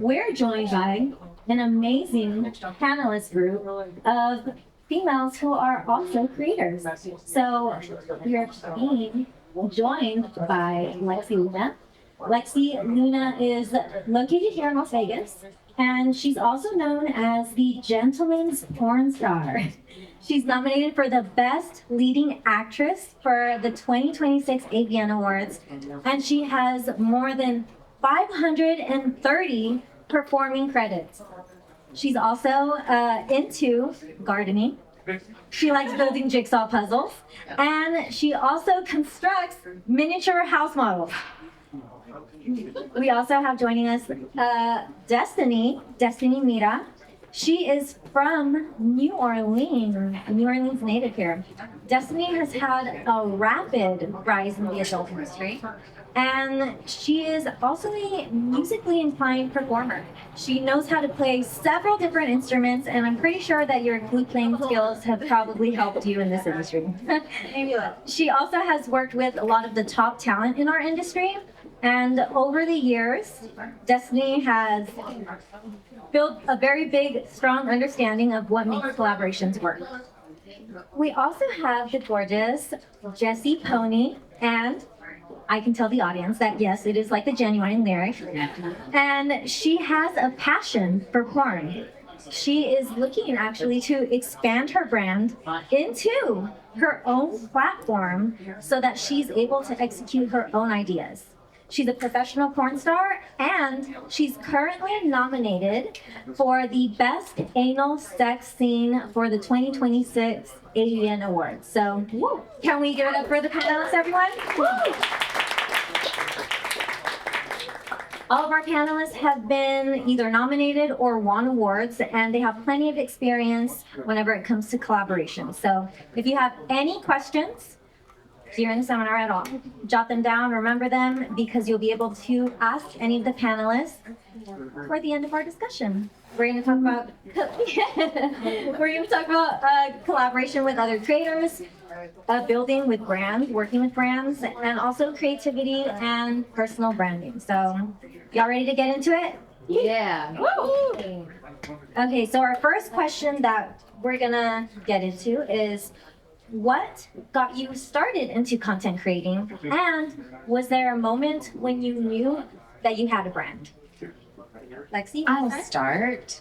We're joined by an amazing panelist group of females who are also creators. So we're being joined by Lexi Luna. Lexi Luna is located here in Las Vegas, and she's also known as the Gentleman's Porn Star. She's nominated for the Best Leading Actress for the 2026 AVN Awards, and she has more than 530 performing credits. She's also into gardening. She likes building jigsaw puzzles, and she also constructs miniature house models. We also have joining us Destiny Mira. She is from New Orleans native here. Destiny has had a rapid rise in the adult industry, and she is also a musically inclined performer. She knows how to play several different instruments, and I'm pretty sure that your flute playing skills have probably helped you in this industry. She also has worked with a lot of the top talent in our industry, and over the years, Destiny has built a very big, strong understanding of what makes collaborations work. We also have the gorgeous Jessie Pony, and I can tell the audience that yes, it is like the genuine lyric. And she has a passion for porn. She is looking actually to expand her brand into her own platform so that she's able to execute her own ideas. She's a professional porn star, and she's currently nominated for the Best Anal Sex Scene for the 2026 AVN Awards. So, can we give it up for the panelists, everyone? Woo! All of our panelists have been either nominated or won awards, and they have plenty of experience whenever it comes to collaboration. So, if you have any questions during the seminar at all, jot them down, remember them, because you'll be able to ask any of the panelists for the end of our discussion. We're going to talk about collaboration with other creators, building with brands, working with brands, and also creativity and personal branding. So, y'all ready to get into it? Yeah. Woo! Okay, so our first question that we're gonna get into is, what got you started into content creating, and was there a moment when you knew that you had a brand? Lexi? I'll start.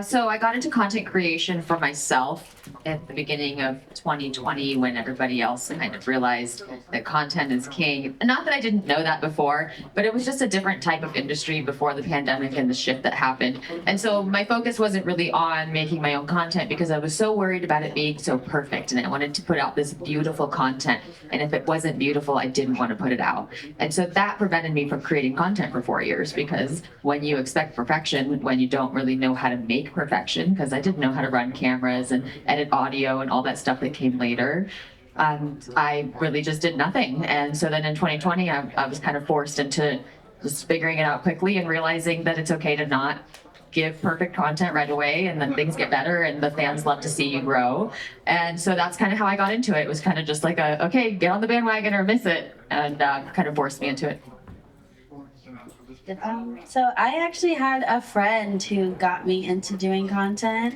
So I got into content creation for myself at the beginning of 2020 when everybody else kind of realized that content is king. Not that I didn't know that before, but it was just a different type of industry before the pandemic and the shift that happened. And so my focus wasn't really on making my own content because I was so worried about it being so perfect, and I wanted to put out this beautiful content. And if it wasn't beautiful, I didn't want to put it out. And so that prevented me from creating content for 4 years, because when you expect perfection, when you don't really know how to make perfection, because I didn't know how to run cameras and edit audio and all that stuff that came later, I really just did nothing. And so then in 2020, I was kind of forced into just figuring it out quickly and realizing that it's okay to not give perfect content right away, and then things get better and the fans love to see you grow. And so that's kind of how I got into it. It was kind of just like okay, get on the bandwagon or miss it, and kind of forced me into it. So I actually had a friend who got me into doing content,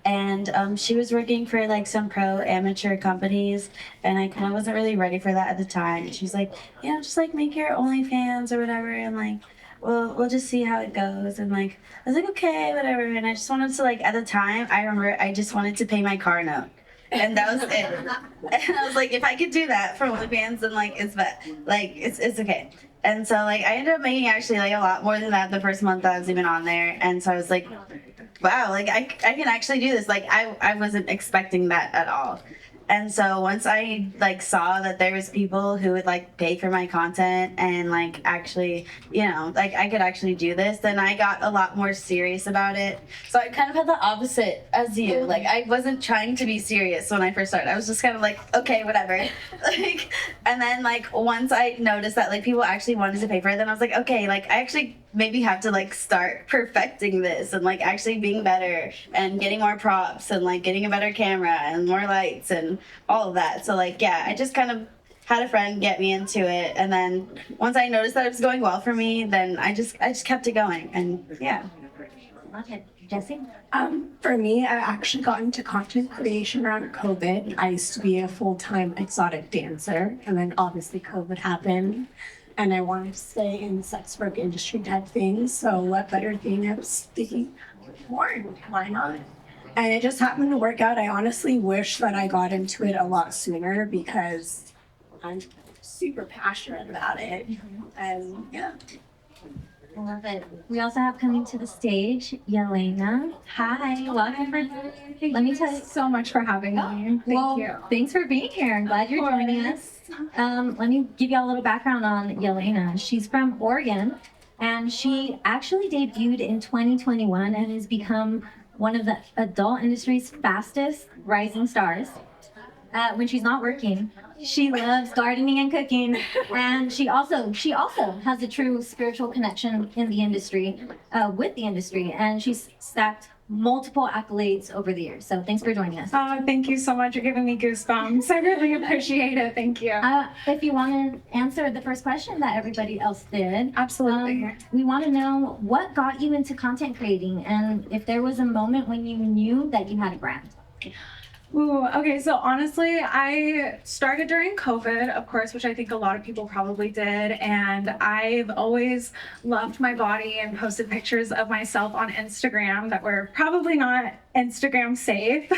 and she was working for like some pro amateur companies, and I kind of wasn't really ready for that at the time. She's like, just like make your OnlyFans or whatever, and like, we'll just see how it goes. And like, I was like, okay, whatever. And I just wanted to, like, at the time, I remember I just wanted to pay my car note. And that was it. And I was like, if I could do that for OnlyFans, then like it's okay. And so like I ended up making actually like a lot more than that the first month that I was even on there. And so I was like, wow, like I can actually do this. Like I wasn't expecting that at all. And so once I like saw that there was people who would like pay for my content and like actually, like I could actually do this, then I got a lot more serious about it. So I kind of had the opposite as you. Like I wasn't trying to be serious when I first started. I was just kind of like, okay, whatever. Like, and then like once I noticed that like people actually wanted to pay for it, then I was like, okay, like I actually maybe have to like start perfecting this and like actually being better and getting more props and like getting a better camera and more lights and all of that. So like, yeah, I just kind of had a friend get me into it, and then once I noticed that it was going well for me, then I just kept it going, and yeah. Love it. Jessie? For me, I actually got into content creation around COVID. I used to be a full-time exotic dancer, and then obviously COVID happened, and I wanted to stay in the sex work industry type things. So what better thing? I was thinking, porn, why not? And it just happened to work out. I honestly wish that I got into it a lot sooner because I'm super passionate about it. And yeah. I love it. We also have coming to the stage, XXlayna. Hi, welcome. Let me tell you. So much for having me. Thank you. Thanks for being here. I'm glad you're joining us. Let me give you all a little background on XXlayna. She's from Oregon, and she actually debuted in 2021 and has become one of the adult industry's fastest rising stars. When she's not working, she loves gardening and cooking, and she also has a true spiritual connection in the industry, with the industry, and she's stacked multiple accolades over the years. So thanks for joining us. Thank you so much. You're giving me goosebumps. I really appreciate it. Thank you. If you want to answer the first question that everybody else did, Absolutely. we want to know what got you into content creating, and if there was a moment when you knew that you had a brand. Ooh, okay, so honestly, I started during COVID, of course, which I think a lot of people probably did. And I've always loved my body and posted pictures of myself on Instagram that were probably not Instagram safe.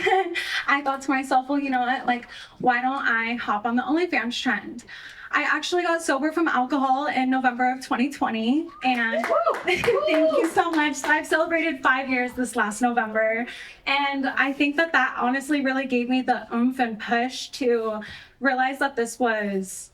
I thought to myself, well, you know what? Like, why don't I hop on the OnlyFans trend? I actually got sober from alcohol in November of 2020, and thank you so much. I've celebrated 5 years this last November, and I think that that honestly really gave me the oomph and push to realize that this was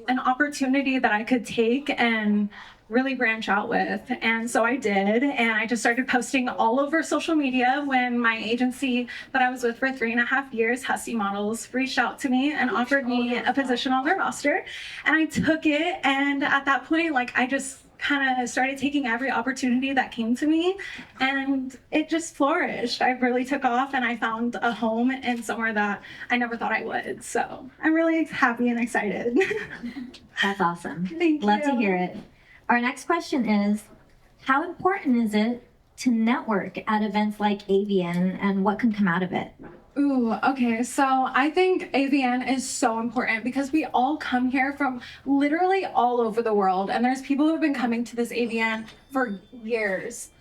an opportunity that I could take and really branch out with. And so I did, and I just started posting all over social media when my agency that I was with for 3.5 years, Hussy Models, reached out to me and offered me a position on their roster. And I took it, and at that point, like, I just kind of started taking every opportunity that came to me, and it just flourished. I really took off, and I found a home in somewhere that I never thought I would. So I'm really happy and excited. That's awesome. Thank Love you. to hear it. Our next question is, how important is it to network at events like AVN, and what can come out of it? Ooh, okay. So I think AVN is so important because we all come here from literally all over the world. And there's people who have been coming to this AVN for years,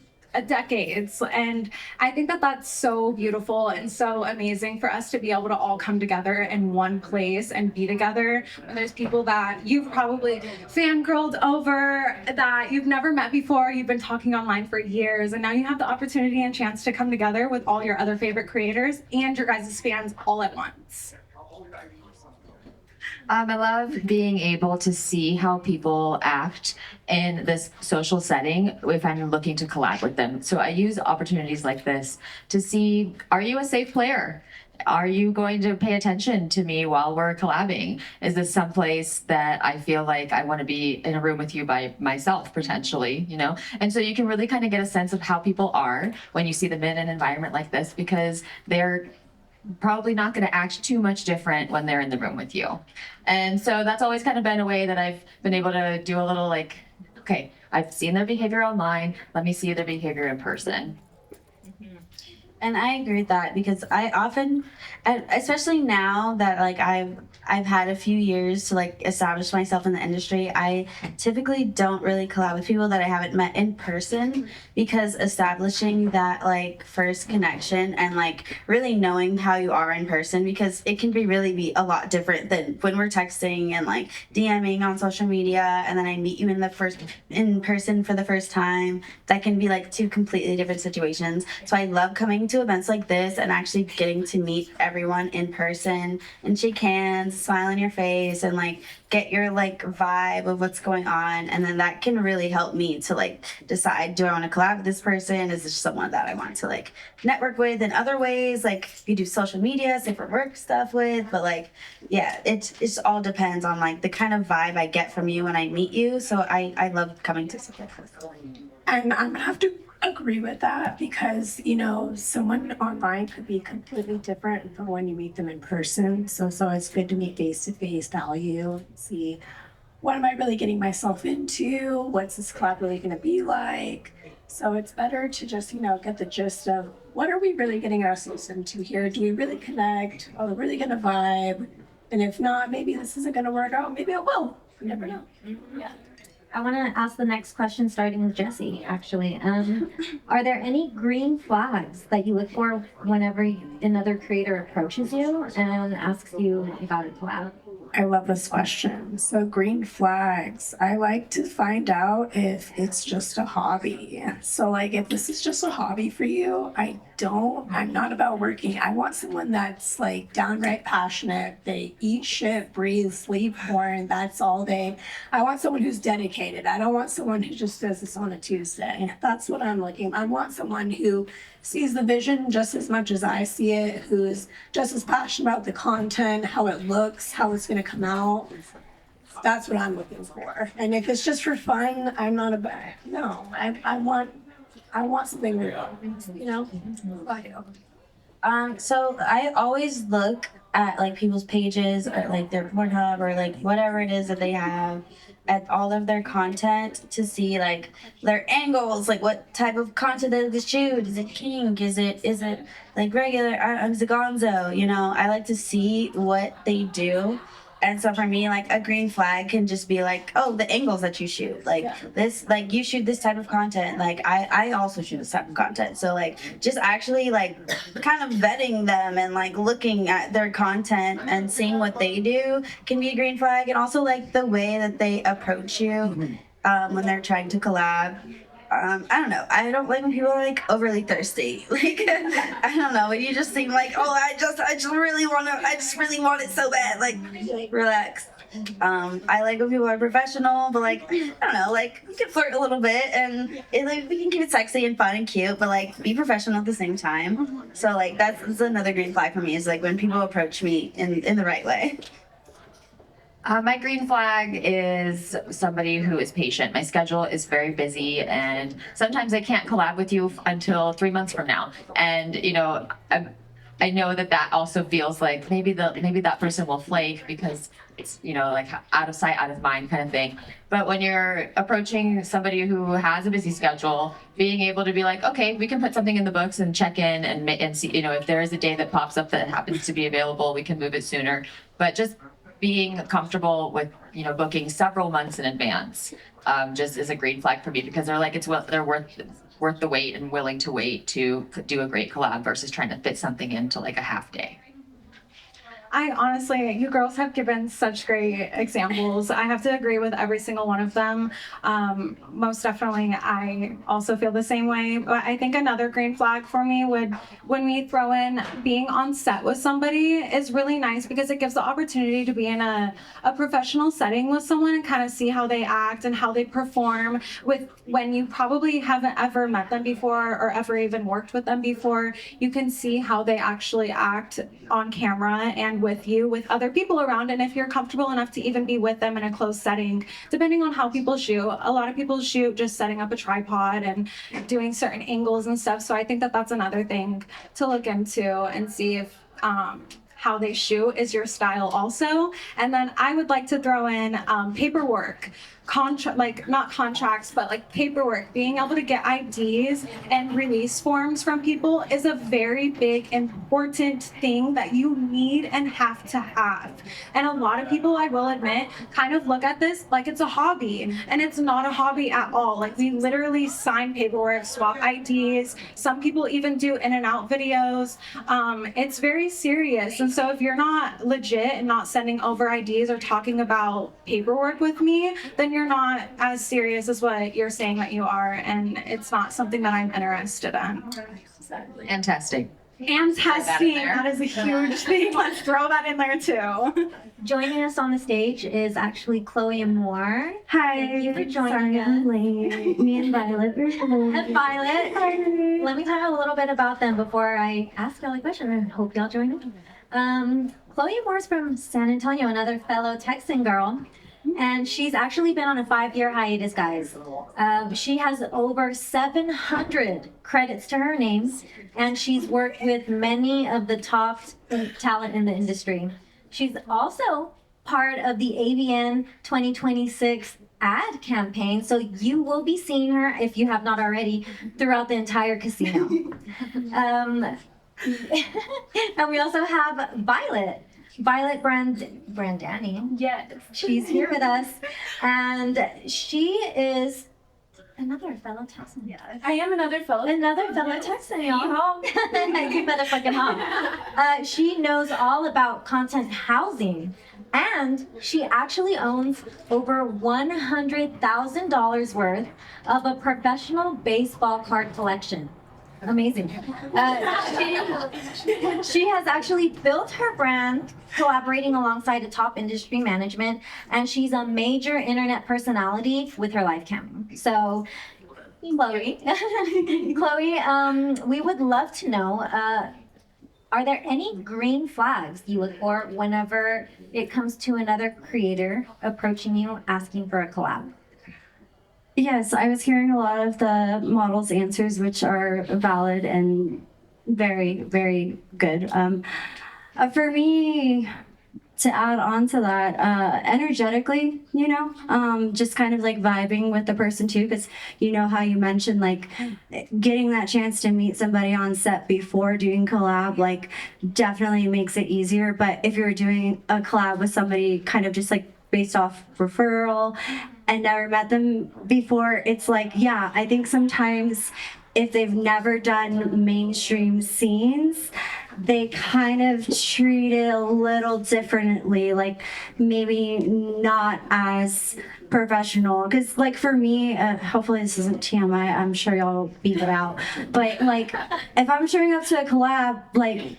decades. And I think that that's so beautiful and so amazing for us to be able to all come together in one place and be together. And there's people that you've probably fangirled over, that you've never met before, you've been talking online for years, and now you have the opportunity and chance to come together with all your other favorite creators and your guys' fans all at once. I love being able to see how people act in this social setting if I'm looking to collab with them. So I use opportunities like this to see, are you a safe player? Are you going to pay attention to me while we're collabing? Is this someplace that I feel like I want to be in a room with you by myself, potentially, you know? And so you can really kind of get a sense of how people are when you see them in an environment like this, because they're probably not going to act too much different when they're in the room with you. And so that's always kind of been a way that I've been able to do a little like, okay, I've seen their behavior online, let me see their behavior in person. And I agree with that because I often, especially now that like I've had a few years to like establish myself in the industry, I typically don't really collab with people that I haven't met in person, because establishing that like first connection and like really knowing how you are in person, because it can be a lot different than when we're texting and like DMing on social media, and then I meet you in person for the first time. That can be like two completely different situations. So I love coming to events like this and actually getting to meet everyone in person and shake hands, smile on your face, and like get your like vibe of what's going on. And then that can really help me to like decide, do I want to collab with this person? Is this someone that I want to like network with in other ways? Like you do social media, say for work stuff with, but like, yeah, it all depends on like the kind of vibe I get from you when I meet you. So I love coming to stuff like this. And I'm gonna have to agree agree with that because, you know, someone online could be completely different from when you meet them in person. So it's always good to meet face-to-face value, see what am I really getting myself into? What's this collab really going to be like? So it's better to just, you know, get the gist of what are we really getting ourselves into here? Do we really connect? Are we really going to vibe? And if not, maybe this isn't going to work out. Maybe it will. You never know. Yeah. I want to ask the next question, starting with Jessie, actually. Are there any green flags that you look for whenever another creator approaches you and asks you about a collab? I love this question. So green flags, I like to find out if it's just a hobby. So like if this is just a hobby for you, I'm not about working. I want someone that's like downright passionate. They eat shit, breathe, sleep porn, that's all day. I want someone who's dedicated. I don't want someone who just does this on a Tuesday. That's what I'm looking. I want someone who sees the vision just as much as I see it, who's just as passionate about the content, how it looks, how it's going to come out. That's what I'm looking for. And if it's just for fun, I'm not about. No, I want something real. You know. So I always look at like people's pages or like their Pornhub or like whatever it is that they have, at all of their content to see like their angles, like what type of content they shoot. Is it kink? Is it like regular? Is it gonzo? You know, I like to see what they do. And so for me, like a green flag can just be like, oh, the angles that you shoot, like this, like you shoot this type of content. Like I also shoot this type of content. So like just actually like kind of vetting them and like looking at their content and seeing what they do can be a green flag. And also like the way that they approach you when they're trying to collab. I don't know. I don't like when people are like overly thirsty. Like I don't know. When you just seem like, oh, I just really want it so bad. Like relax. I like when people are professional, but like I don't know. Like we can flirt a little bit and like we can keep it sexy and fun and cute, but like be professional at the same time. So like that's another green flag for me is like when people approach me in the right way. My green flag is somebody who is patient. My schedule is very busy, and sometimes I can't collab with you until 3 months from now. And you know, I know that also feels like maybe that person will flake because it's, you know, like out of sight, out of mind kind of thing. But when you're approaching somebody who has a busy schedule, being able to be like, okay, we can put something in the books and check in and see, you know, if there is a day that pops up that happens to be available, we can move it sooner. But just being comfortable with, you know, booking several months in advance just is a green flag for me because they're like, they're worth the wait and willing to wait to do a great collab versus trying to fit something into like a half day. I honestly, you girls have given such great examples. I have to agree with every single one of them. Most definitely, I also feel the same way. But I think another green flag for me would, when we throw in being on set with somebody, is really nice because it gives the opportunity to be in a professional setting with someone and kind of see how they act and how they perform with when you probably haven't ever met them before or ever even worked with them before. You can see how they actually act on camera and with you, with other people around, and if you're comfortable enough to even be with them in a closed setting, depending on how people shoot. A lot of people shoot just setting up a tripod and doing certain angles and stuff, so I think that that's another thing to look into and see if how they shoot is your style also. And then I would like to throw in paperwork. Like not contracts, but like paperwork. Being able to get IDs and release forms from people is a very big, important thing that you need and have to have. And a lot of people, I will admit, kind of look at this like it's a hobby, and it's not a hobby at all. Like we literally sign paperwork, swap IDs. Some people even do in and out videos. It's very serious. And so if you're not legit and not sending over IDs or talking about paperwork with me, then you're not as serious as what you're saying that you are, and it's not something that I'm interested in. And testing. And testing, that is a huge thing. Let's throw that in there too. Joining us on the stage is actually Chloe Amour. Hi. Thank you for joining us. Me and Violet Brandani. And Violet. Hi. Let me talk a little bit about them before I ask y'all a question. I hope y'all join in. Chloe Amour is from San Antonio, another fellow Texan girl. And she's actually been on a 5-year hiatus, guys. She has over 700 credits to her name, and she's worked with many of the top talent in the industry. She's also part of the AVN 2026 ad campaign, so you will be seeing her, if you have not already, throughout the entire casino. And we also have Violet Brandani. Yes. She's here with us, and she is another fellow Texan. Yeah. I am another fellow. Another fellow Texan, y'all. You better fucking hop. She knows all about content housing, and she actually owns over $100,000 worth of a professional baseball card collection. Amazing. She has actually built her brand collaborating alongside a top industry management, and she's a major internet personality with her live cam. So, Chloe, we would love to know, are there any green flags you look for whenever it comes to another creator approaching you asking for a collab? Yes, I was hearing a lot of the models' answers, which are valid and very, very good. For me, to add on to that, energetically, just kind of like vibing with the person too, because you know how you mentioned like getting that chance to meet somebody on set before doing collab, like definitely makes it easier. But if you're doing a collab with somebody kind of just like based off referral and never met them before, it's like, yeah, I think sometimes if they've never done mainstream scenes, they kind of treat it a little differently, like maybe not as professional. Because like for me, hopefully this isn't TMI, I'm sure y'all beat it out, but like if I'm showing up to a collab, like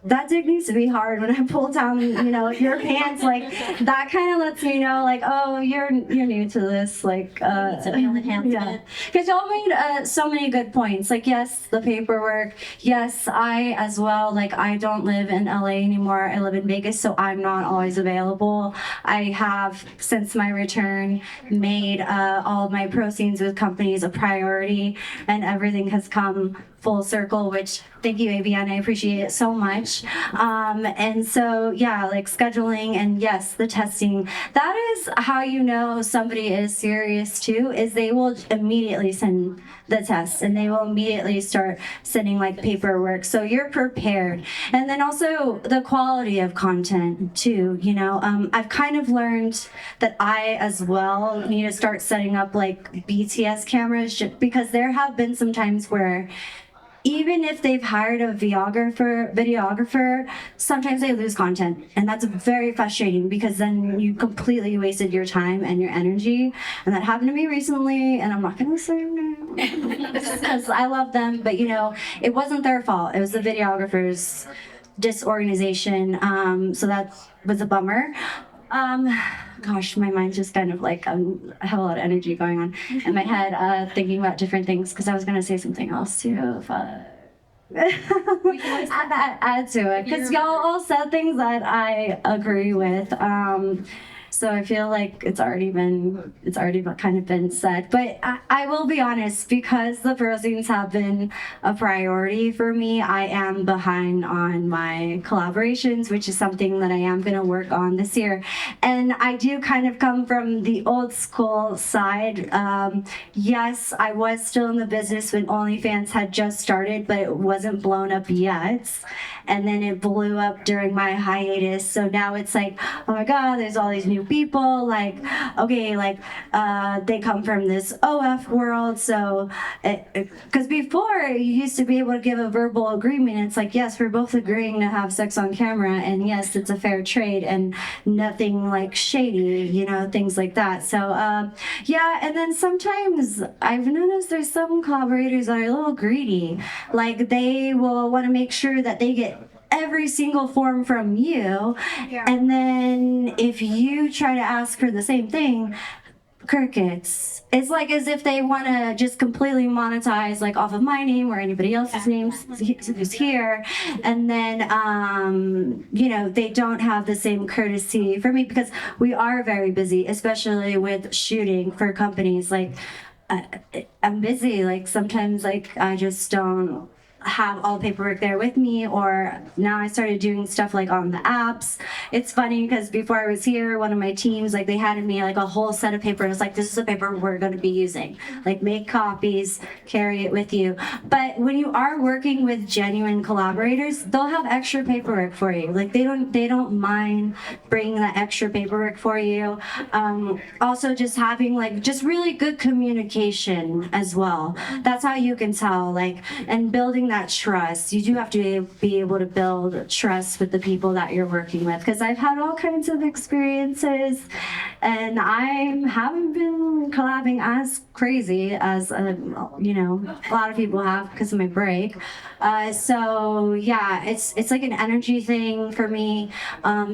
that dick needs to be hard when I pull down, your pants. Like that kind of lets me know, like, oh, you're new to this, like, yeah. Because y'all made so many good points. Like, yes, the paperwork. Yes, I as well. Like, I don't live in LA anymore. I live in Vegas, so I'm not always available. I have, since my return, made all of my proceeds with companies a priority, and everything has come full circle, which thank you, AVN, I appreciate it so much. And so yeah, like scheduling and yes, the testing, that is how you know somebody is serious too, is they will immediately send the tests and they will immediately start sending like paperwork, so you're prepared. And then also the quality of content too, I've kind of learned that I as well need to start setting up like BTS cameras, just because there have been some times where even if they've hired a videographer, sometimes they lose content. And that's very frustrating because then you completely wasted your time and your energy. And that happened to me recently, and I'm not gonna say no, because I love them, but it wasn't their fault. It was the videographer's disorganization. So that was a bummer. Gosh, my mind's just kind of like, I have a lot of energy going on in my head, thinking about different things, because I was going to say something else too. If we can always add to it, because y'all all said things that I agree with. So I feel like it's already kind of been said. But I will be honest, because the proceeds have been a priority for me, I am behind on my collaborations, which is something that I am going to work on this year. And I do kind of come from the old school side. Yes, I was still in the business when OnlyFans had just started, but it wasn't blown up yet. And then it blew up during my hiatus. So now it's like, oh my God, there's all these new people, like, okay, like, they come from this OF world. So, because before you used to be able to give a verbal agreement. It's like, yes, we're both agreeing to have sex on camera, and yes, it's a fair trade and nothing like shady, things like that. So, yeah, and then sometimes I've noticed there's some collaborators that are a little greedy. Like, they will want to make sure that they get every single form from you, and then if you try to ask for the same thing, crickets. It's like as if they want to just completely monetize like off of my name or anybody else's names who's here, and then you know, they don't have the same courtesy for me because we are very busy, especially with shooting for companies. Like I'm busy. Like sometimes like I just don't have all the paperwork there with me, or now I started doing stuff like on the apps. It's funny because before I was here, one of my teams, like they handed me like a whole set of paper. It was like, this is the paper we're going to be using. Like make copies, carry it with you. But when you are working with genuine collaborators, they'll have extra paperwork for you. Like they don't mind bringing that extra paperwork for you. Also just having like just really good communication as well. That's how you can tell, like, and building that trust. You do have to be able to build trust with the people that you're working with, because I've had all kinds of experiences and I haven't been collabing as crazy as you know, a lot of people have because of my break. So yeah, it's like an energy thing for me,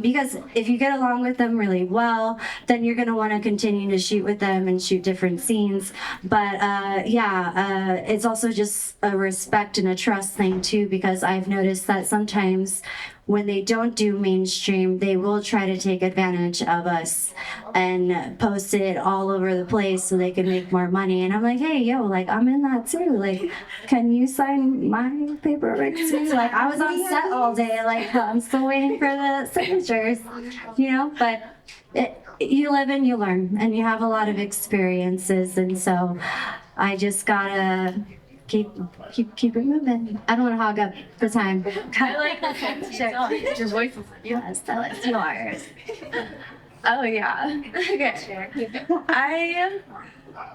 because if you get along with them really well, then you're gonna want to continue to shoot with them and shoot different scenes. But it's also just a respect and a trust thing too, because I've noticed that sometimes when they don't do mainstream, they will try to take advantage of us and post it all over the place so they can make more money. And I'm like, hey, yo, like I'm in that too. Like, can you sign my paperwork too? Like I was on set all day. Like I'm still waiting for the signatures, you know. But you live and you learn, and you have a lot of experiences, and so I just gotta keep it moving. I don't want to hog up the time. I like the your voice is Yes, tell us yours. Oh yeah. Okay.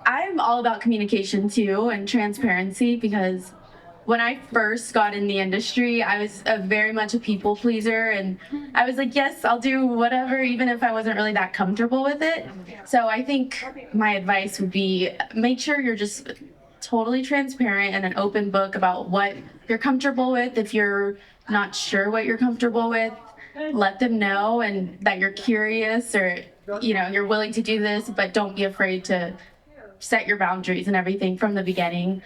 I'm all about communication too and transparency, because when I first got in the industry, I was very much a people pleaser, and I was like, yes, I'll do whatever, even if I wasn't really that comfortable with it. So I think my advice would be make sure you're just totally transparent and an open book about what you're comfortable with. If you're not sure what you're comfortable with, let them know, and that you're curious, or you know, you're willing to do this, but don't be afraid to set your boundaries and everything from the beginning.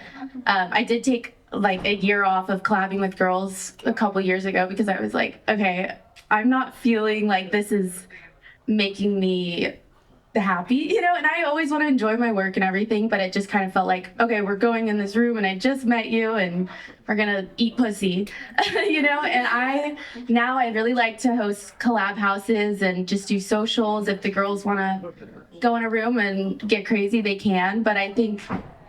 I did take like a year off of collabing with girls a couple years ago because I was like, okay, I'm not feeling like this is making me happy, you know, and I always want to enjoy my work and everything, but it just kind of felt like, okay, we're going in this room and I just met you and we're gonna eat pussy, you know. And I really like to host collab houses and just do socials. If the girls want to go in a room and get crazy, they can, but I think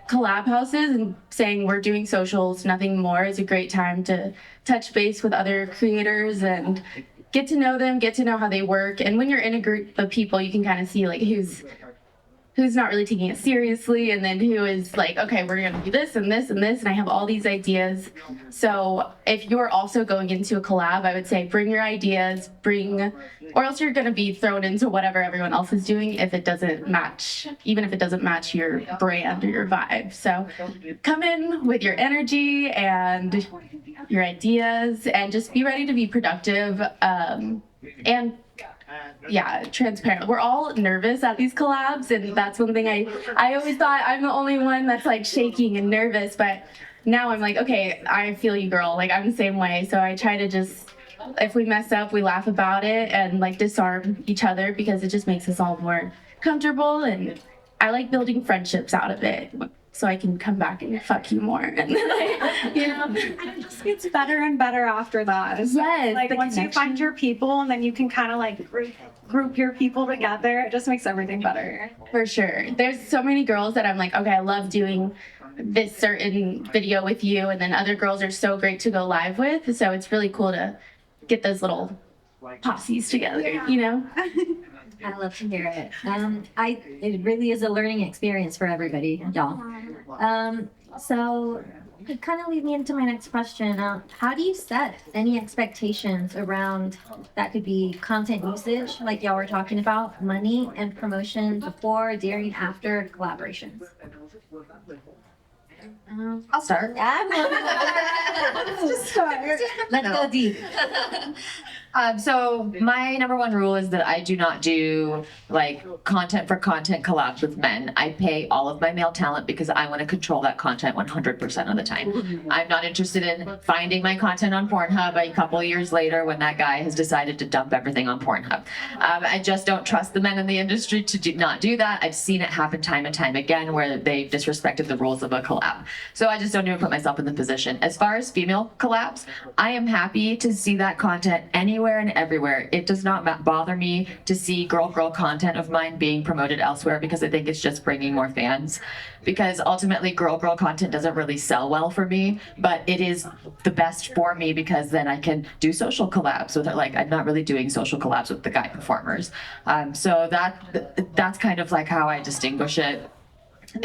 collab houses and saying we're doing socials, nothing more, is a great time to touch base with other creators and get to know them, get to know how they work. And when you're in a group of people, you can kind of see like who's not really taking it seriously, and then who is like, okay, we're gonna do this and this and this, and I have all these ideas. So if you're also going into a collab, I would say bring your ideas, or else you're gonna be thrown into whatever everyone else is doing if it doesn't match, even if it doesn't match your brand or your vibe. So come in with your energy and your ideas, and just be ready to be productive, and transparent. We're all nervous at these collabs, and that's one thing I always thought I'm the only one that's like shaking and nervous, but now I'm like, okay, I feel you, girl. Like I'm the same way. So I try to just, if we mess up, we laugh about it and like disarm each other, because it just makes us all more comfortable, and I like building friendships out of it, so I can come back and fuck you more. And like, you know, It just gets better and better after that. Yes, Like the once you find your people, and then you can kind of like group your people together, it just makes everything better. for sure. There's so many girls that I'm like, okay, I love doing this certain video with you, and then other girls are so great to go live with. So it's really cool to get those little posses together, you know? I love to hear it. It really is a learning experience for everybody, y'all. So it kind of lead me into my next question. How do you set any expectations around that could be content usage, like y'all were talking about, money and promotion before, during, after collaborations? I'll start. Let's just start. Let's go deep. So my number one rule is that I do not do like content for content collabs with men. I pay all of my male talent because I want to control that content 100% of the time. I'm not interested in finding my content on Pornhub a couple of years later when that guy has decided to dump everything on Pornhub. I just don't trust the men in the industry to not do that. I've seen it happen time and time again where they've disrespected the rules of a collab. So I just don't even put myself in the position. As far as female collabs, I am happy to see that content anywhere and everywhere. It does not bother me to see girl content of mine being promoted elsewhere because I think it's just bringing more fans. Because ultimately girl content doesn't really sell well for me, but it is the best for me because then I can do social collabs with it. Like I'm not really doing social collabs with the guy performers. So that's kind of like how I distinguish it.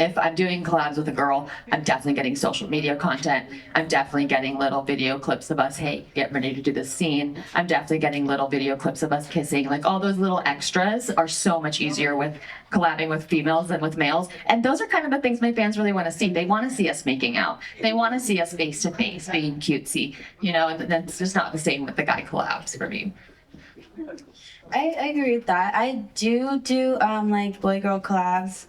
If I'm doing collabs with a girl, I'm definitely getting social media content. I'm definitely getting little video clips of us, hey, get ready to do this scene. I'm definitely getting little video clips of us kissing. Like all those little extras are so much easier with collabing with females than with males. And those are kind of the things my fans really want to see. They want to see us making out. They want to see us face to face being cutesy, you know, and that's just not the same with the guy collabs for me. I agree with that. I do like boy girl collabs.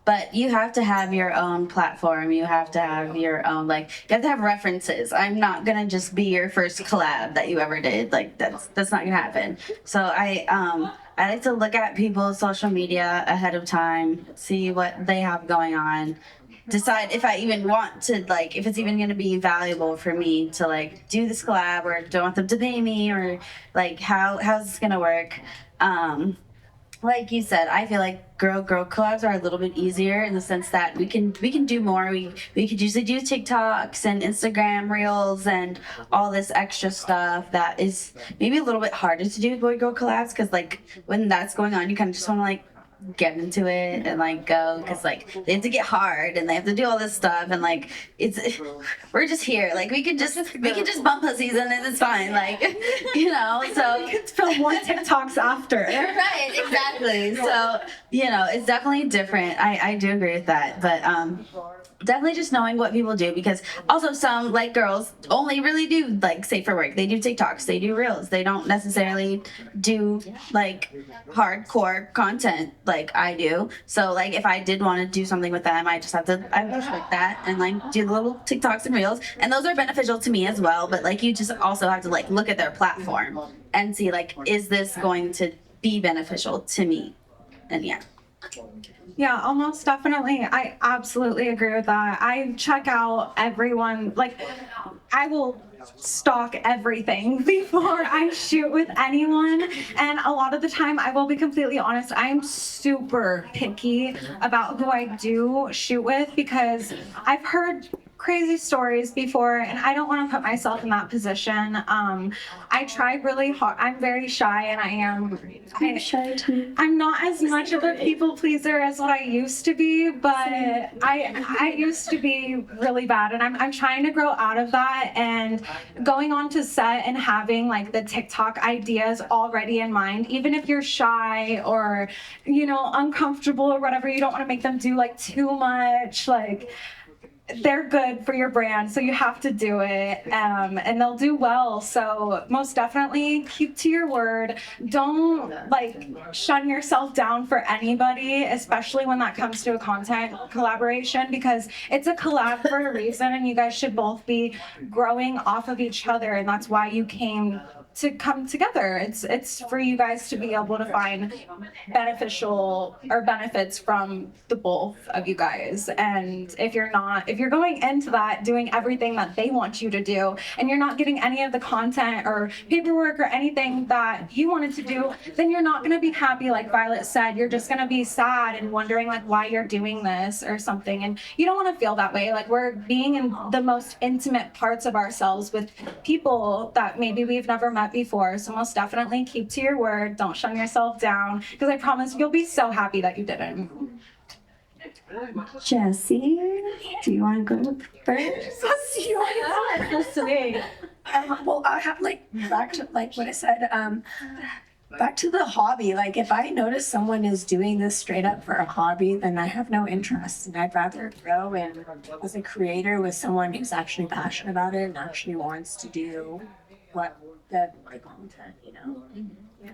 But you have to have your own platform. You have to have your own, like, you have to have references. I'm not gonna just be your first collab that you ever did. Like, that's not gonna happen. So I like to look at people's social media ahead of time, see what they have going on, decide if I even want to, like, if it's even gonna be valuable for me to, like, do this collab, or do I want them to pay me, or, like, how's this gonna work? Like you said, I feel like girl collabs are a little bit easier in the sense that we can do more. We could usually do TikToks and Instagram reels and all this extra stuff that is maybe a little bit harder to do with boy girl collabs, because like when that's going on, you kind of just want to like get into it and like go, because like they have to get hard and they have to do all this stuff, and like we're just here, like we could just bump pussies and it's fine, like you know, so You could film more TikToks after. right, exactly. So you know, it's definitely different. I do agree with that, but definitely just knowing what people do, because also some like girls only really do like safe for work. They do TikToks, they do reels. They don't necessarily do like hardcore content like I do. So like if I did want to do something with them, I just like that and like do the little TikToks and reels, and those are beneficial to me as well. But like you just also have to like look at their platform and see like, is this going to be beneficial to me? And yeah. Yeah, almost definitely. I absolutely agree with that. I check out everyone, like, I will stalk everything before I shoot with anyone. And a lot of the time, I will be completely honest, I'm super picky about who I do shoot with, because I've heard crazy stories before, and I don't want to put myself in that position. I try really hard. I'm very shy, and I'm shy too. I'm not as much of a people pleaser as what I used to be, but I used to be really bad, and I'm trying to grow out of that, and going on to set and having like the TikTok ideas already in mind, even if you're shy or, you know, uncomfortable or whatever, you don't want to make them do like too much, like, they're good for your brand, so you have to do it, and they'll do well. So most definitely keep to your word. Don't like shun yourself down for anybody, especially when that comes to a content collaboration, because it's a collab for a reason, and you guys should both be growing off of each other, and that's why you came to come together. It's for you guys to be able to find beneficial or benefits from the both of you guys. And if you're going into that doing everything that they want you to do, and you're not getting any of the content or paperwork or anything that you wanted to do, then you're not going to be happy. Like Violet said, you're just going to be sad and wondering like why you're doing this or something. And you don't want to feel that way. Like, we're being in the most intimate parts of ourselves with people that maybe we've never met before. So most definitely keep to your word. Don't shun yourself down, because I promise you'll be so happy that you didn't. Jessie, do you want to go first? Well, I have like back to like what I said. Back to the hobby. Like, if I notice someone is doing this straight up for a hobby, then I have no interest, and I'd rather grow in as a creator with someone who's actually passionate about it and actually wants to do what the content, you know. Yeah.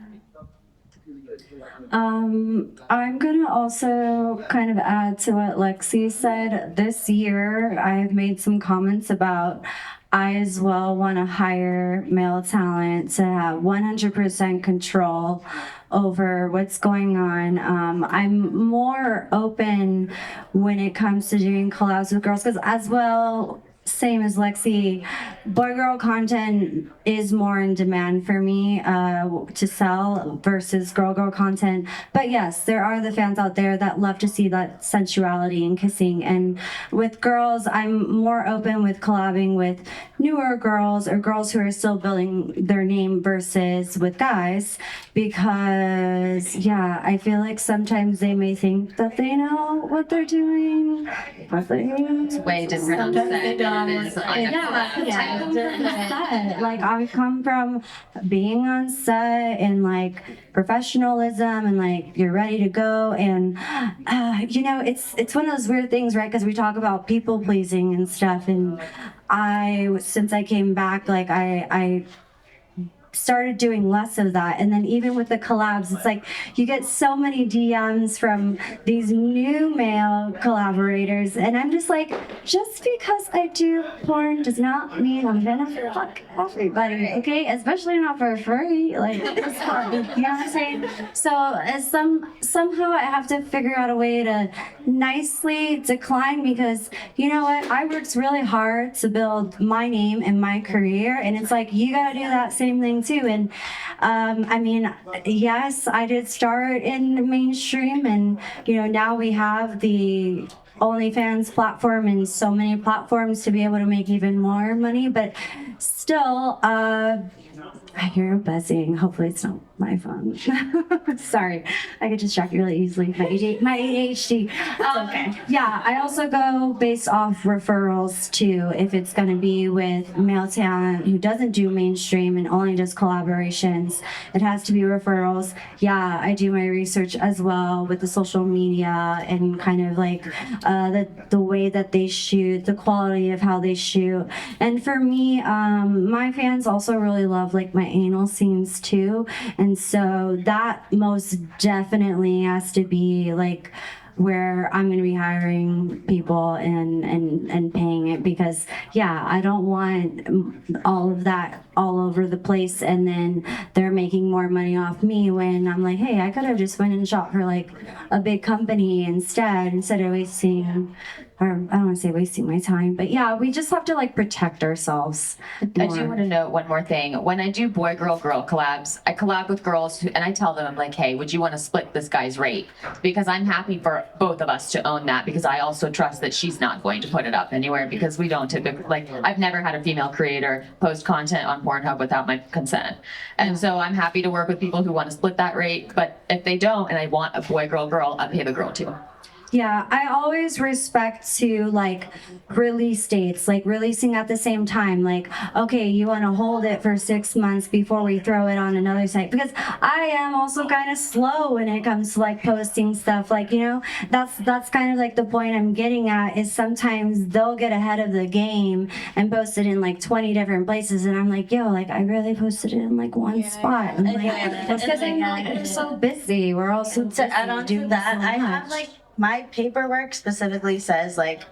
I'm gonna also kind of add to what Lexi said. This year, I've made some comments about I as well want to hire male talent to have 100% control over what's going on. I'm more open when it comes to doing collabs with girls, because as well, same as Lexi, boy girl content is more in demand for me to sell versus girl content. But yes, there are the fans out there that love to see that sensuality and kissing. And with girls, I'm more open with collabing with newer girls or girls who are still building their name versus with guys, because yeah, I feel like sometimes they may think that they know what they're doing, but It's way different on set than it is on set. Like I come from being on set and like professionalism and like you're ready to go, and you know, it's one of those weird things, right? Because we talk about people pleasing and stuff, and since I came back, like I started doing less of that. And then even with the collabs, it's like you get so many DMs from these new male collaborators, and I'm just like, just because I do porn does not mean I'm gonna fuck everybody, okay? Especially not for free. Like, you know what I'm saying? So somehow I have to figure out a way to nicely decline, because you know what? I worked really hard to build my name and my career, and it's like you gotta do that same thing too. And I mean, yes, I did start in mainstream, and you know, now we have the OnlyFans platform and so many platforms to be able to make even more money. But still, I hear buzzing. Hopefully it's not my phone. Sorry, I get distracted really easily. My ADHD. Okay. Yeah, I also go based off referrals too. If it's going to be with male talent who doesn't do mainstream and only does collaborations, it has to be referrals. Yeah, I do my research as well with the social media and kind of like the way that they shoot, the quality of how they shoot. And for me, my fans also really love like my anal scenes too, and so that most definitely has to be like where I'm going to be hiring people and paying it, because yeah, I don't want all of that all over the place and then they're making more money off me when I'm like, hey, I could have just went and shot for like a big company instead of wasting, or I don't want to say wasting my time, but yeah, we just have to like protect ourselves more. I do want to note one more thing. When I do boy girl collabs, I collab with girls and I tell them, I'm like, hey, would you want to split this guy's rate? Because I'm happy for both of us to own that, because I also trust that she's not going to put it up anywhere, because we don't typically, like, I've never had a female creator post content on Pornhub without my consent. And so I'm happy to work with people who want to split that rate, but if they don't and I want a boy girl, I pay the girl too. Yeah, I always respect to like release dates, like releasing at the same time. Like, okay, you want to hold it for 6 months before we throw it on another site, because I am also kind of slow when it comes to like posting stuff. Like, you know, that's kind of like the point I'm getting at, is sometimes they'll get ahead of the game and post it in like 20 different places, and I'm like, yo, like I really posted it in like one spot. I'm like, that's because I'm like, we're so busy. We're also To add on to that, I have like my paperwork specifically says like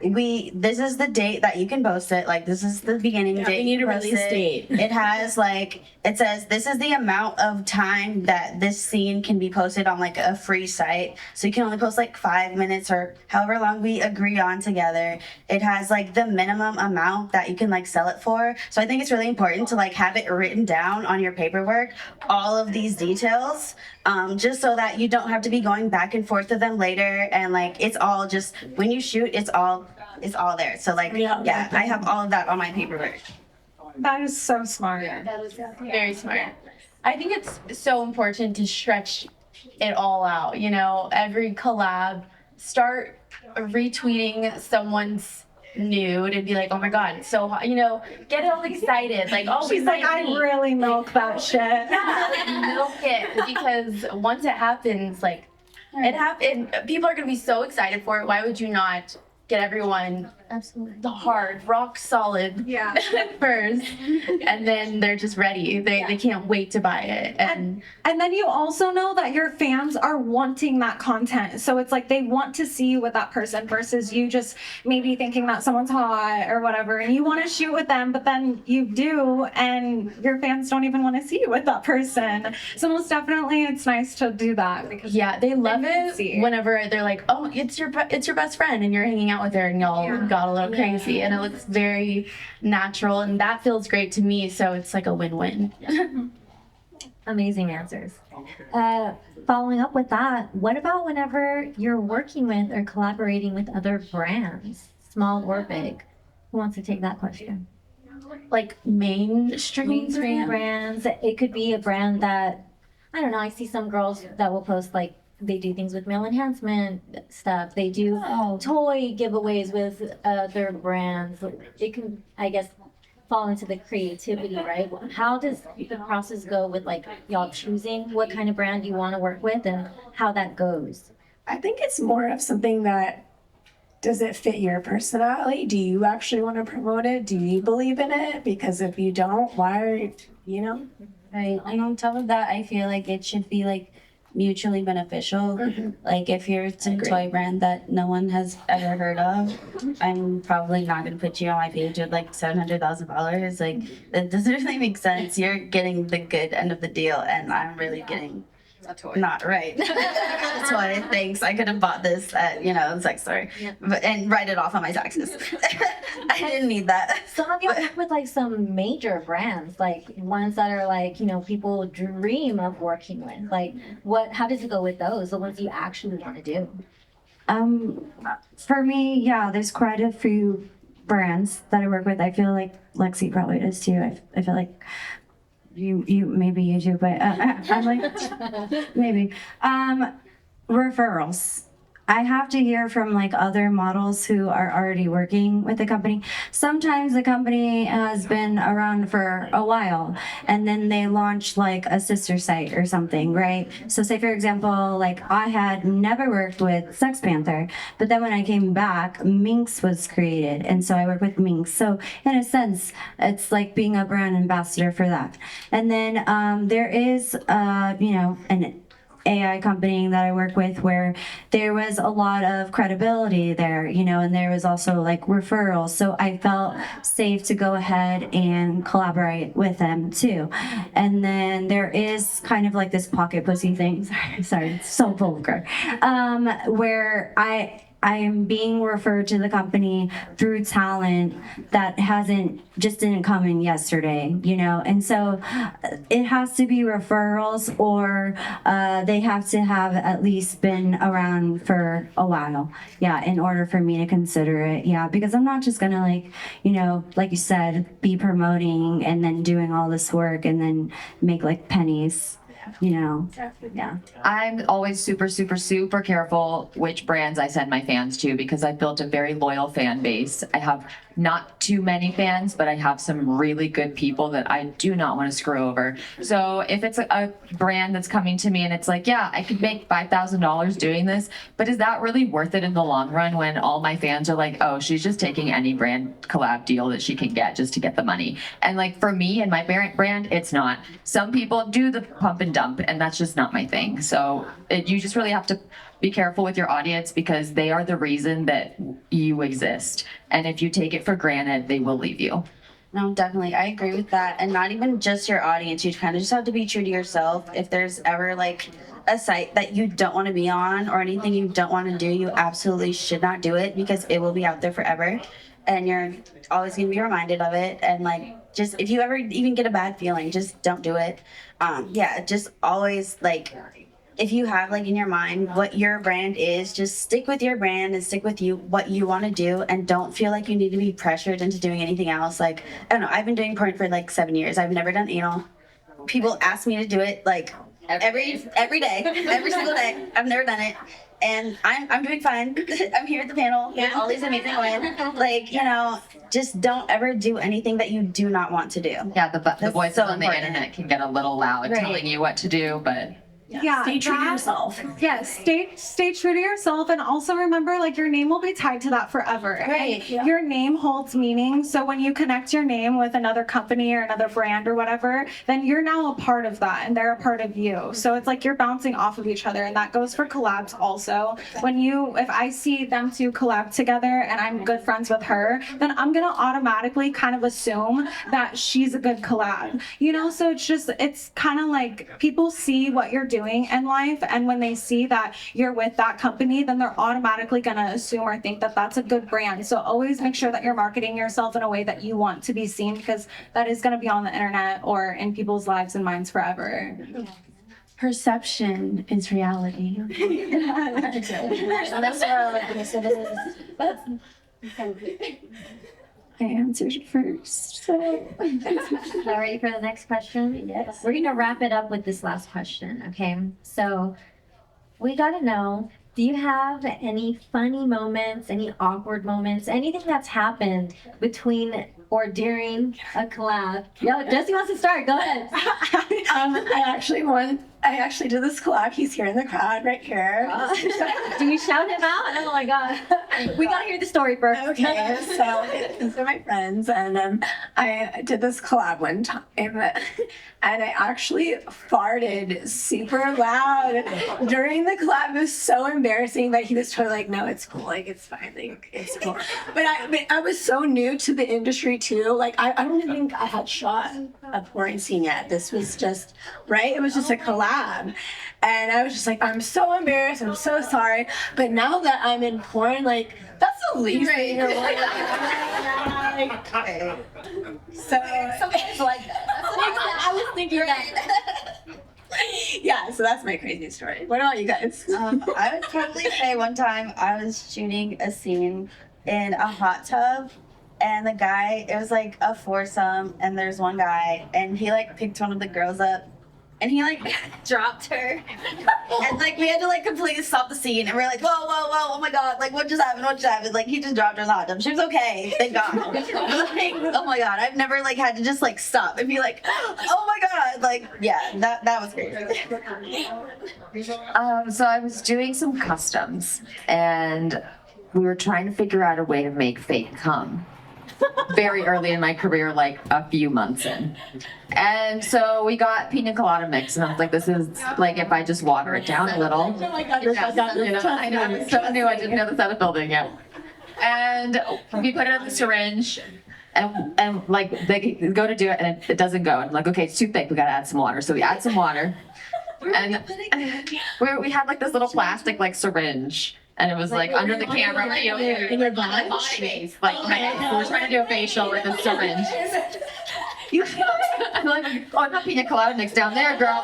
this is the date that you can post it, like this is the beginning date. We need a release date. It has like, it says this is the amount of time that this scene can be posted on like a free site, so you can only post like 5 minutes or however long we agree on together. It has like the minimum amount that you can like sell it for. So I think it's really important to like have it written down on your paperwork, all of these details, just so that you don't have to be going back and forth with them later, and like it's all just when you shoot, it's all there. So like yeah, I have all of that on my paperwork. That is so smart. That is very smart. I think it's so important to stretch it all out. You know, every collab, start retweeting someone's nude and be like, oh my god, so, you know, get all excited, like, oh, She's like, I really milk that shit. yeah, milk it, because once it happens, like, people are gonna be so excited for it. Why would you not get everyone Absolutely. the hard, rock solid Yeah. first, and then they're just ready. They can't wait to buy it. And And then you also know that your fans are wanting that content. So it's like they want to see you with that person versus you just maybe thinking that someone's hot or whatever and you want to shoot with them, but then you do and your fans don't even want to see you with that person. So most definitely it's nice to do that because yeah, they love can it see. whenever they're like, oh, it's your best friend and you're hanging out with her and y'all got a little crazy, and it looks very natural, and that feels great to me. So it's like a win-win. Amazing answers. Following up with that, what about whenever you're working with or collaborating with other brands, small or big? Who wants to take that question? Like mainstream Brands. It could be a brand that, I don't know, I see some girls that will post like they do things with male enhancement stuff. They do toy giveaways with other brands. It can, I guess, fall into the creativity, right? How does the process go with like y'all choosing what kind of brand you want to work with and how that goes? I think it's more of something that, does it fit your personality? Do you actually want to promote it? Do you believe in it? Because if you don't, why are you know? Right. And on top of that, I feel like it should be like mutually beneficial. Like if you're some toy brand that no one has ever heard of, I'm probably not gonna put you on my page with like 700,000 followers. Like that doesn't really make sense. You're getting the good end of the deal, and I'm really getting not right. That's why thanks. I could have bought this at the sex store, and write it off on my taxes. I didn't need that. Some of y'all work with like some major brands, like ones that are like, people dream of working with. Like how does it go with those? The ones you actually want to do? For me, yeah, there's quite a few brands that I work with. I feel like Lexi probably does too. I feel like you maybe you do, but I'm like maybe referrals. I have to hear from like other models who are already working with the company. Sometimes the company has been around for a while and then they launch like a sister site or something, right? So say for example, like I had never worked with Sex Panther, but then when I came back, Minx was created. And so I work with Minx. So in a sense, it's like being a brand ambassador for that. And then there is, an AI company that I work with where there was a lot of credibility there, and there was also like referrals. So I felt safe to go ahead and collaborate with them too. And then there is kind of like this pocket pussy thing. Sorry, it's so vulgar. Where I am being referred to the company through talent that didn't come in yesterday, and so it has to be referrals or they have to have at least been around for a while, in order for me to consider it, because I'm not just gonna like you said, be promoting and then doing all this work and then make like pennies. I'm always super, super, super careful which brands I send my fans to because I've built a very loyal fan base. I have not too many fans, but I have some really good people that I do not want to screw over. So if it's a brand that's coming to me and it's like, yeah, I could make $5,000 doing this, but is that really worth it in the long run when all my fans are like, oh, she's just taking any brand collab deal that she can get just to get the money? And like for me and my brand, it's not. Some people do the pump and dump, and that's just not my thing. So you just really have to be careful with your audience because they are the reason that you exist. And if you take it for granted, they will leave you. No, definitely. I agree with that. And not even just your audience. You kind of just have to be true to yourself. If there's ever like a site that you don't want to be on or anything you don't want to do, you absolutely should not do it because it will be out there forever. And you're always going to be reminded of it. And like, just if you ever even get a bad feeling, just don't do it. Just always like, if you have like in your mind what your brand is, just stick with your brand and stick with what you want to do, and don't feel like you need to be pressured into doing anything else. Like, I don't know, I've been doing porn for like 7 years. I've never done anal. People ask me to do it like every day, every single day. I've never done it. And I'm doing fine. I'm here at the panel with all these amazing women. Like, just don't ever do anything that you do not want to do. Yeah, the voices so on the important. internet can get a little loud telling you what to do, but Yeah, Stay true to that- yourself. Yes, stay true to yourself, and also remember, like, your name will be tied to that forever. Right, And yeah. Your name holds meaning. So when you connect your name with another company or another brand or whatever, then you're now a part of that, and they're a part of you. So it's like you're bouncing off of each other, and that goes for collabs also. If I see them two collab together and I'm good friends with her, then I'm gonna automatically kind of assume that she's a good collab. You know, so it's kind of like people see what you're doing in life, and when they see that you're with that company, then they're automatically going to assume or think that that's a good brand. So always make sure that you're marketing yourself in a way that you want to be seen, because that is going to be on the internet or in people's lives and minds forever. Perception is reality. That's I answered first. So All ready for the next question? Yes. We're gonna wrap it up with this last question, okay? So we gotta know, do you have any funny moments, any awkward moments, anything that's happened between or during a collab? Yo, Jesse wants to start. Go ahead. I actually did this collab. He's here in the crowd right here. Do you shout him out? Oh my god. We gotta hear the story first. Okay, so these are my friends, and I did this collab one time, and I actually farted super loud during the collab. It was so embarrassing, but he was totally like, "No, it's cool. Like, it's fine. Like, it's cool." But I was so new to the industry too. Like, I don't even think I had shot a porn scene yet. This was just right. It was just a collab. And I was just like, I'm so embarrassed. I'm so sorry. But now that I'm in porn, like, that's the least thing you're like, so Sometimes like that. That's what I was thinking that. yeah, so that's my crazy story. What about you guys? I would probably say one time I was shooting a scene in a hot tub, and the guy, it was like a foursome, and there's one guy, and he like picked one of the girls up, and he like dropped her, and like we had to like completely stop the scene, and we are like, whoa, oh my god, like what just happened? Like he just dropped her in the hot tub. She was okay, thank God. Like, oh my god, I've never like had to just like stop and be like, oh my god, like yeah, that was crazy. So I was doing some customs, and we were trying to figure out a way to make fake cum. Very early in my career, like a few months in. And so we got piña colada mix, and I was like, this is like if I just water it down a little. Oh my god, I know, I was so new, I didn't know this out of building yet. And we put it in the syringe, and like they go to do it, and it doesn't go. And I'm like, okay, it's too thick, we gotta add some water. So we add some water, and we had like this little plastic like syringe. And it was like under the camera, you know, in your body? like we're trying to do a facial with a syringe. I'm like, oh, not piña colada mix down there, girl.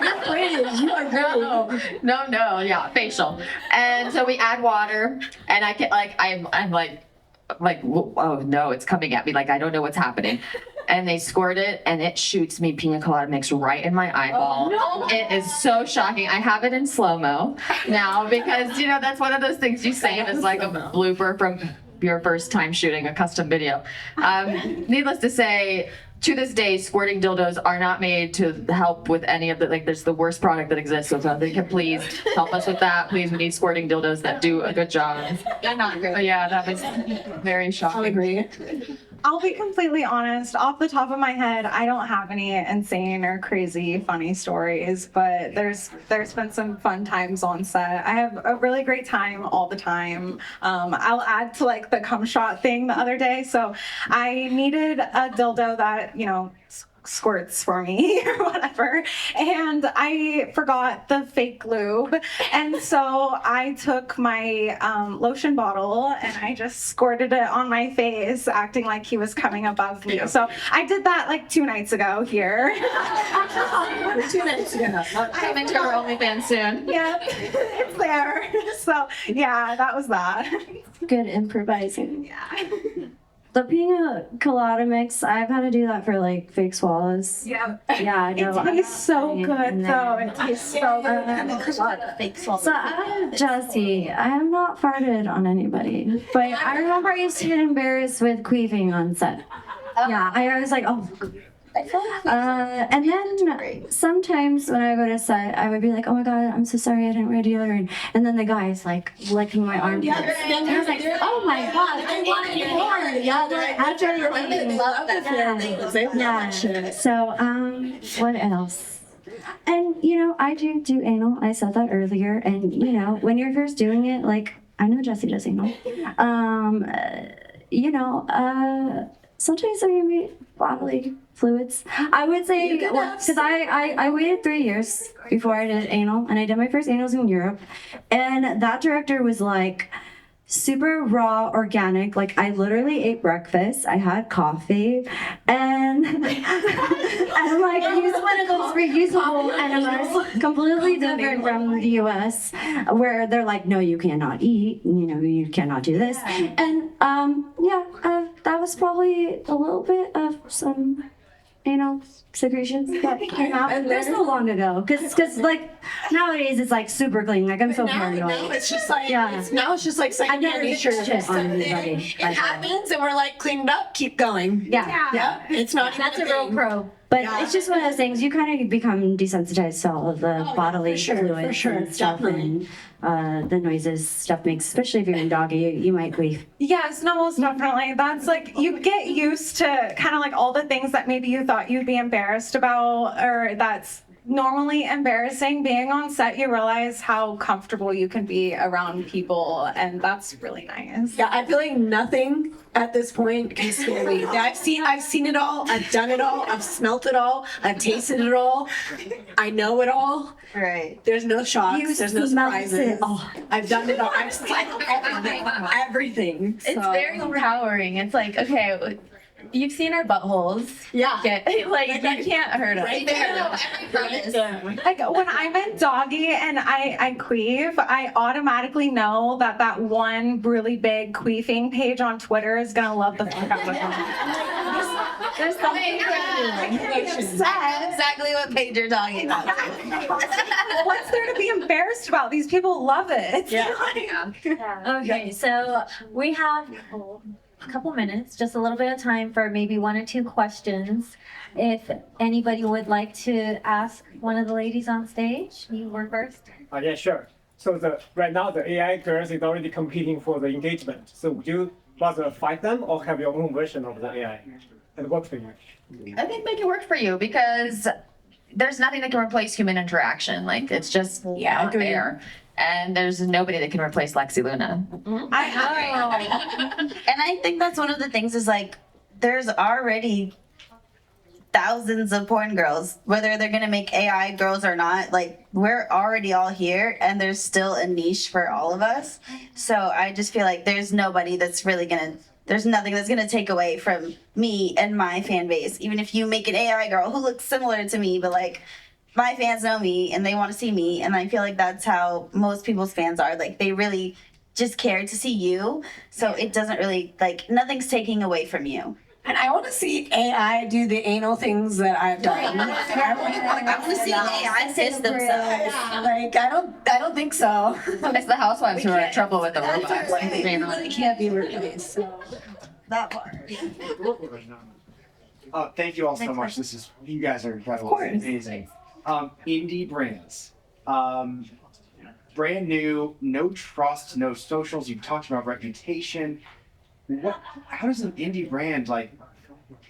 You're brave. You are brave. No, yeah, facial. And so we add water, and I get like, I'm like, oh no, it's coming at me. Like I don't know what's happening. And they squirt it, and it shoots me piña colada mix right in my eyeball. Oh, no. It is so shocking. I have it in slow-mo now because, you know, that's one of those things you save as like a blooper from your first time shooting a custom video. Needless to say, to this day, squirting dildos are not made to help with any of the, like, there's the worst product that exists. So if they can please help us with that, please, we need squirting dildos that do a good job. They're not great. But yeah, that was very shocking. I'll agree. I'll be completely honest. Off the top of my head, I don't have any insane or crazy funny stories, but there's been some fun times on set. I have a really great time all the time. I'll add to like the cum shot thing the other day. So I needed a dildo that, you know, squirts for me or whatever, and I forgot the fake lube, and so I took my lotion bottle and I just squirted it on my face, acting like he was coming above me. So I did that like 2 nights ago here. 2 nights ago. Coming to our OnlyFans soon. Yeah, it's there. So yeah, that was that. good improvising. Yeah. The piña colada mix, I've had to do that for like fake swallows. Yeah. Yeah, I know. It tastes so good though. It tastes so good. So I'm Jesse. I have not farted on anybody, but I remember I used to get embarrassed with queefing on set. Yeah, I was like, oh. And then sometimes when I go to set, I would be like, oh my God, I'm so sorry I didn't wear deodorant. And then the guy's like licking my armpits. And I was like, oh my God, I want it more. Yeah, like, after you're like, They love that. They love that shit. So, what else? And, you know, I do anal. I said that earlier. And, you know, when you're first doing it, like, I know Jessie does anal. You know, sometimes there can be bodily fluids. I would say, because I waited 3 years before I did anal, and I did my first anals in Europe. And that director was like, super raw, organic. Like I literally ate breakfast. I had coffee, and I'm like, use one of those reusable enemas, completely different from the U.S., where they're like, no, you cannot eat. You know, you cannot do this. And that was probably a little bit of some anal secretions that came out. And they're so long ago, because like nowadays it's like super clean. Like I'm so paranoid. Now it's just like now it's just like I've never shit on anybody. It happens, and we're like cleaned up, keep going. Yeah. It's not. That's a real pro. But it's just one of those things, you kind of become desensitized to all of the bodily fluids and stuff, definitely. and the noises stuff makes, especially if you're in doggy, you might queef. Yes, no, most definitely. That's like, you get used to kind of like all the things that maybe you thought you'd be embarrassed about, or that's normally embarrassing. Being on set, you realize how comfortable you can be around people, and that's really nice. Yeah, I feel like nothing at this point can scare me. I've seen it all. I've done it all. I've smelt it all. I've tasted it all. I know it all. Right. There's no shocks. There's no surprises. Oh. I've done it all. I've seen everything. It's very empowering. It's like, okay, you've seen our buttholes. Yeah. Like, you can't hurt us. Right there. Like when I'm in doggy and I queef, I automatically know that one really big queefing page on Twitter is gonna love the fuck out of me. There's something Exactly what page you're talking about. What's there to be embarrassed about? These people love it. Okay, so we have a couple minutes, just a little bit of time for maybe 1 or 2 questions. If anybody would like to ask one of the ladies on stage, you were first. Yeah, sure. So right now the AI girls is already competing for the engagement. So would you rather fight them or have your own version of the AI and work for you? I think make it work for you, because there's nothing that can replace human interaction. Like it's just not there. And there's nobody that can replace Lexi Luna. And I think that's one of the things is like, there's already thousands of porn girls, whether they're gonna make AI girls or not. Like we're already all here, and there's still a niche for all of us. So I just feel like there's nobody that's really there's nothing that's gonna take away from me and my fan base. Even if you make an AI girl who looks similar to me, but like my fans know me and they want to see me, and I feel like that's how most people's fans are. Like they really just care to see you, so it doesn't really like nothing's taking away from you. And I want to see AI do the anal things that I've done. I want to see AI fix themselves. Like I don't think so. It's the housewives who are in trouble with the robots. It can't be replaced. So That part. Thank you all so much. You guys are incredible. It's amazing. Indie brands. Brand new, no trust, no socials. You talked about reputation. How does an indie brand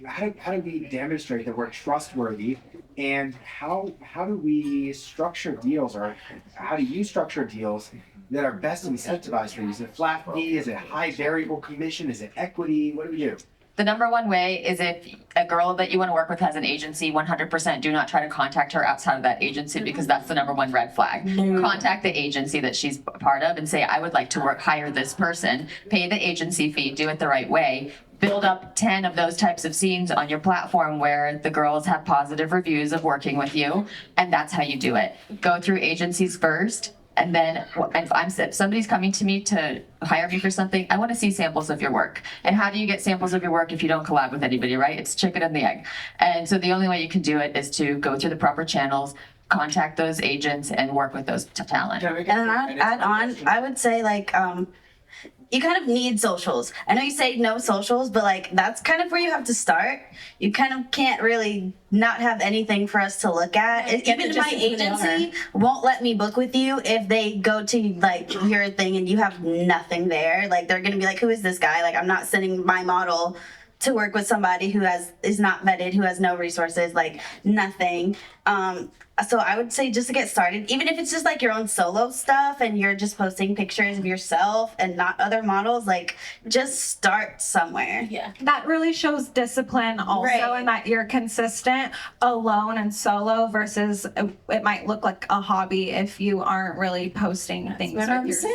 how do we demonstrate that we're trustworthy, and how do we structure deals, or how do you structure deals that are best incentivized for you? Is it flat fee? Is it high variable commission? Is it equity? What do we do? The number one way is if a girl that you want to work with has an agency, 100% do not try to contact her outside of that agency, because that's the number one red flag. Contact the agency that she's part of and say, I would like to hire this person, pay the agency fee, do it the right way. Build up 10 of those types of scenes on your platform where the girls have positive reviews of working with you, and that's how you do it. Go through agencies first. And then if somebody's coming to me to hire me for something, I want to see samples of your work. And how do you get samples of your work if you don't collab with anybody, right? It's chicken and the egg. And so the only way you can do it is to go through the proper channels, contact those agents, and work with those talent. And then add on, I would say like you kind of need socials. I know you say no socials, but like that's kind of where you have to start. You kind of can't really not have anything for us to look at. Even my agency won't let me book with you if they go to like your thing and you have nothing there. Like they're gonna be like, who is this guy? Like I'm not sending my model to work with somebody who is not vetted, who has no resources, like nothing. So I would say just to get started, even if it's just like your own solo stuff and you're just posting pictures of yourself and not other models, like just start somewhere. Yeah. That really shows discipline also, Right. and that you're consistent alone and solo versus it might look like a hobby if you aren't really posting things with yourself.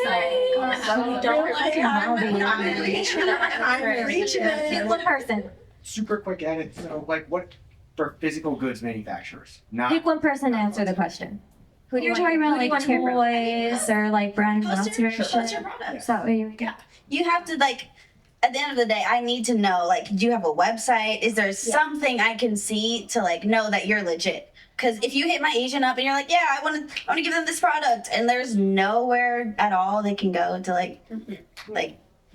Pick one person. Super quick edit. So, like, what for physical goods manufacturers? Not Pick one person to answer the question. Who do You're you talking want- about who do you like want to hear from? toys or like brand Post your ambassadorship. product. Is that what you Yeah. You have to like, at the end of the day, I need to know, like, do you have a website? Is there something I can see to like know that you're legit? Because if you hit my agent up and you're like, yeah, I want to give them this product, and there's nowhere at all they can go to like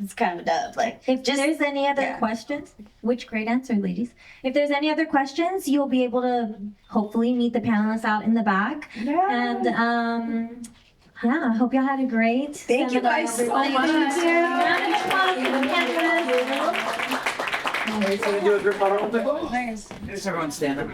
it's kind of a dub. Like, If there's any other yeah. questions, which great answer, ladies. If there's any other questions, you'll be able to hopefully meet the panelists out in the back. Yeah. And yeah, I hope y'all had a great Thank you seminar, guys so everybody. much. Thank you. Round of applause for the panelists. Is everyone stand up?